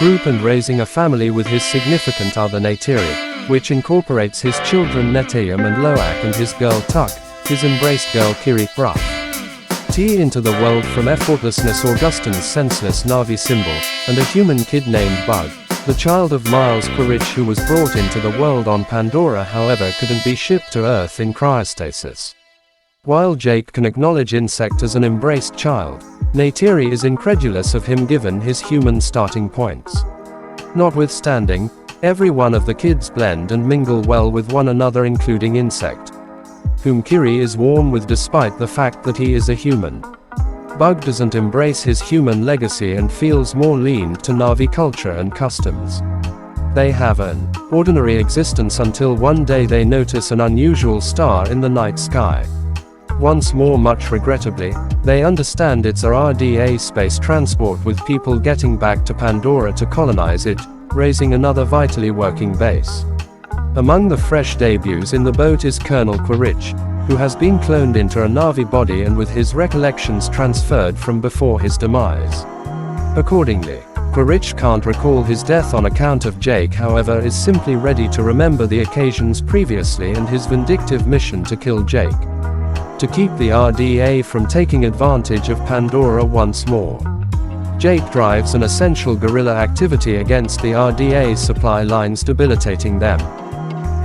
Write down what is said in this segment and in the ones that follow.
group and raising a family with his significant other Neytiri, which incorporates his children Neteyam and Loak and his girl Tuk, his embraced girl Kiri, Bruh. T into the world from effortlessness Augustine's senseless Na'vi symbol, and a human kid named Bug, the child of Miles Quaritch who was brought into the world on Pandora however couldn't be shipped to Earth in cryostasis. While Jake can acknowledge Insect as an embraced child, Neytiri is incredulous of him given his human starting points. Notwithstanding, every one of the kids blend and mingle well with one another including Insect, whom Kiri is warm with despite the fact that he is a human. Bug doesn't embrace his human legacy and feels more leaned to Na'vi culture and customs. They have an ordinary existence until one day they notice an unusual star in the night sky. Once more, much regrettably, they understand it's a RDA space transport with people getting back to Pandora to colonize it, raising another vitally working base. Among the fresh debuts in the boat is Colonel Quaritch, who has been cloned into a Na'vi body and with his recollections transferred from before his demise. Accordingly, Quaritch can't recall his death on account of Jake, however is simply ready to remember the occasions previously and his vindictive mission to kill Jake, to keep the RDA from taking advantage of Pandora once more. Jake drives an essential guerrilla activity against the RDA's supply lines, debilitating them.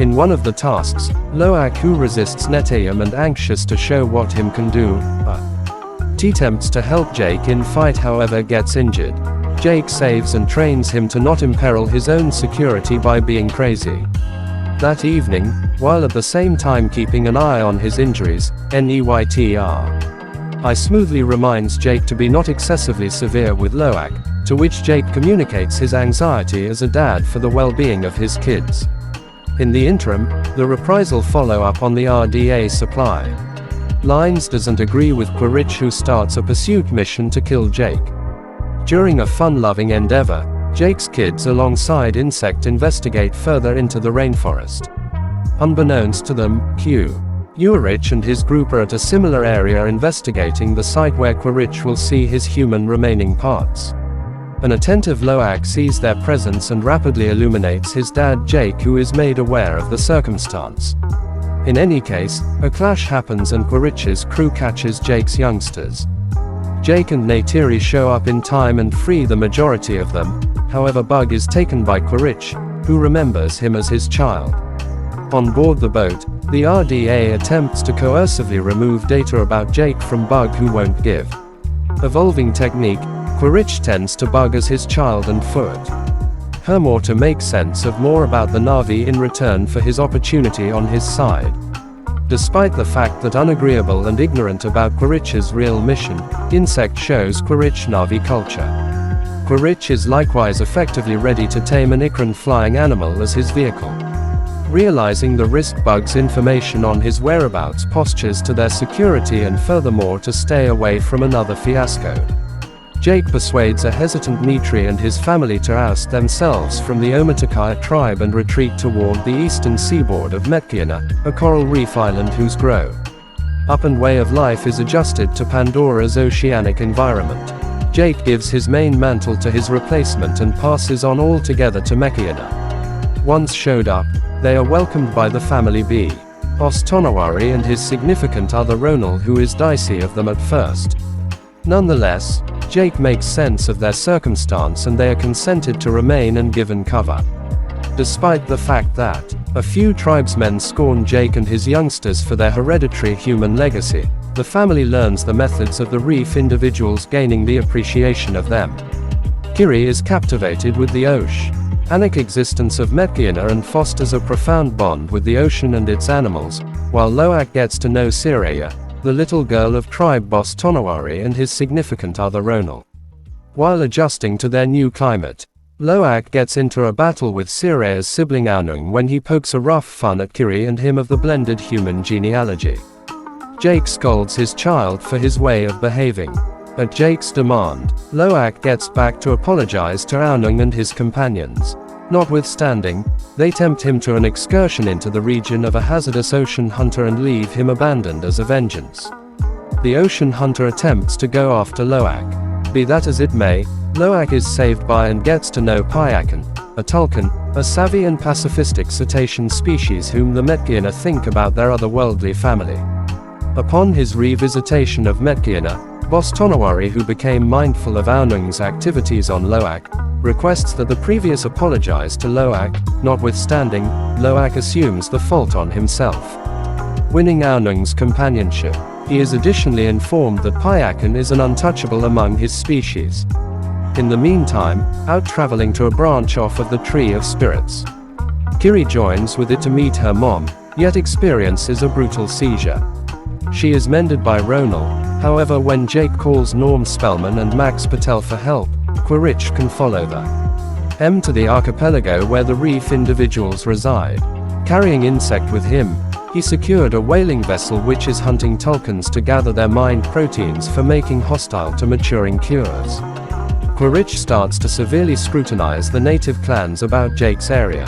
In one of the tasks, Loak, who resists Neteyam and anxious to show what him can do, T attempts to help Jake in fight however gets injured. Jake saves and trains him to not imperil his own security by being crazy. That evening, while at the same time keeping an eye on his injuries, Neytr. I smoothly reminds Jake to be not excessively severe with Loak, to which Jake communicates his anxiety as a dad for the well-being of his kids. In the interim, the reprisal follow-up on the RDA supply lines doesn't agree with Quaritch, who starts a pursuit mission to kill Jake. During a fun-loving endeavor, Jake's kids alongside Insect investigate further into the rainforest. Unbeknownst to them, Quaritch and his group are at a similar area investigating the site where Quaritch will see his human remaining parts. An attentive Loak sees their presence and rapidly illuminates his dad Jake, who is made aware of the circumstance. In any case, a clash happens and Quaritch's crew catches Jake's youngsters. Jake and Neytiri show up in time and free the majority of them, however Bug is taken by Quaritch, who remembers him as his child. On board the boat, the RDA attempts to coercively remove data about Jake from Bug, who won't give. Evolving technique, Quaritch tends to Bug as his child and foot her more to make sense of more about the Na'vi in return for his opportunity on his side. Despite the fact that unagreeable and ignorant about Quaritch's real mission, Insect shows Quaritch Na'vi culture. Quaritch is likewise effectively ready to tame an Ikran flying animal as his vehicle. Realizing the risk, Bug's information on his whereabouts postures to their security and furthermore to stay away from another fiasco. Jake persuades a hesitant Neytiri and his family to oust themselves from the Omaticaya tribe and retreat toward the eastern seaboard of Metkiana, a coral reef island whose grow-up and way of life is adjusted to Pandora's oceanic environment. Jake gives his main mantle to his replacement and passes on altogether to Metkiana. Once showed up, they are welcomed by the family B. Ostonawari and his significant other Ronal, who is dicey of them at first. Nonetheless, Jake makes sense of their circumstance and they are consented to remain and given cover. Despite the fact that a few tribesmen scorn Jake and his youngsters for their hereditary human legacy, the family learns the methods of the reef individuals, gaining the appreciation of them. Kiri is captivated with the oceanic existence of Metkiana and fosters a profound bond with the ocean and its animals, while Loak gets to know Sireya, the little girl of tribe boss Tonawari, and his significant other Ronal. While adjusting to their new climate, Loak gets into a battle with Sireya's sibling Aunung when he pokes a rough fun at Kiri and him of the blended human genealogy. Jake scolds his child for his way of behaving. At Jake's demand, Loak gets back to apologize to Aunung and his companions. Notwithstanding, they tempt him to an excursion into the region of a hazardous ocean hunter and leave him abandoned as a vengeance. The ocean hunter attempts to go after Loak. Be that as it may, Loak is saved by and gets to know Pyakin, a Tulkun, a savvy and pacifistic cetacean species whom the Metgiana think about their otherworldly family. Upon his revisitation of Metgiana, Boss Tonawari, who became mindful of Aonung's activities on Loak, requests that the previous apologize to Loak. Notwithstanding, Loak assumes the fault on himself. Winning Aonung's companionship, he is additionally informed that Pyakin is an untouchable among his species. In the meantime, out traveling to a branch off of the Tree of Spirits, Kiri joins with it to meet her mom, yet experiences a brutal seizure. She is mended by Ronal. However, when Jake calls Norm Spellman and Max Patel for help, Quaritch can follow them to the archipelago where the reef individuals reside. Carrying Insect with him, he secured a whaling vessel which is hunting Tulkuns to gather their mind proteins for making hostile to maturing cures. Quaritch starts to severely scrutinize the native clans about Jake's area.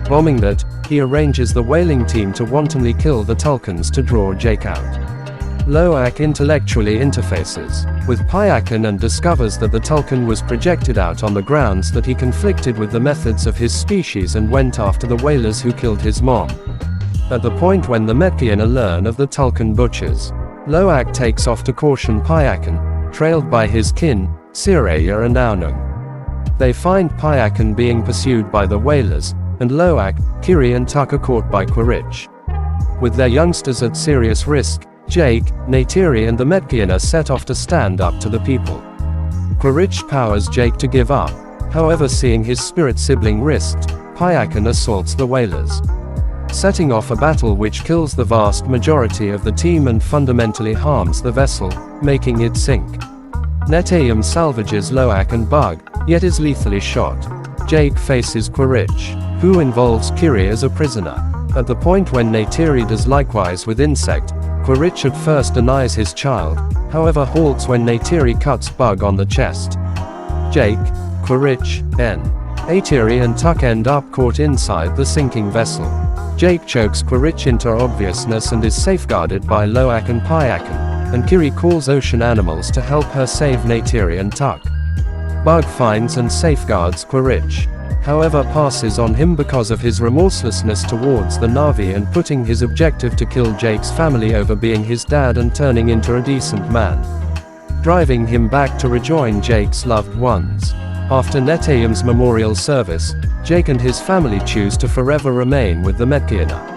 Bombing that, he arranges the whaling team to wantonly kill the Tulkuns to draw Jake out. Loak intellectually interfaces with Pyakin and discovers that the Tulkun was projected out on the grounds that he conflicted with the methods of his species and went after the whalers who killed his mom. At the point when the Metgiana learn of the Tulkun butchers, Loak takes off to caution Pyakin, trailed by his kin, Sireya and Aonung. They find Pyakin being pursued by the whalers, and Loak, Kiri and Tuck are caught by Quaritch. With their youngsters at serious risk, Jake, Neytiri and the Metgiana set off to stand up to the people. Quaritch powers Jake to give up. However, seeing his spirit sibling risked, Pyakin assaults the whalers, setting off a battle which kills the vast majority of the team and fundamentally harms the vessel, making it sink. Netayam salvages Loak and Bug, yet is lethally shot. Jake faces Quaritch, who involves Kiri as a prisoner. At the point when Neytiri does likewise with Insect, Quaritch at first denies his child, however halts when Neytiri cuts Bug on the chest. Jake, Quaritch, Neytiri and Tuck end up caught inside the sinking vessel. Jake chokes Quaritch into obviousness and is safeguarded by Loak and Pyakin, and Kiri calls ocean animals to help her save Neytiri and Tuck. Bug finds and safeguards Quaritch, however passes on him because of his remorselessness towards the Na'vi and putting his objective to kill Jake's family over being his dad and turning into a decent man, driving him back to rejoin Jake's loved ones. After Netayam's memorial service, Jake and his family choose to forever remain with the Metgiana.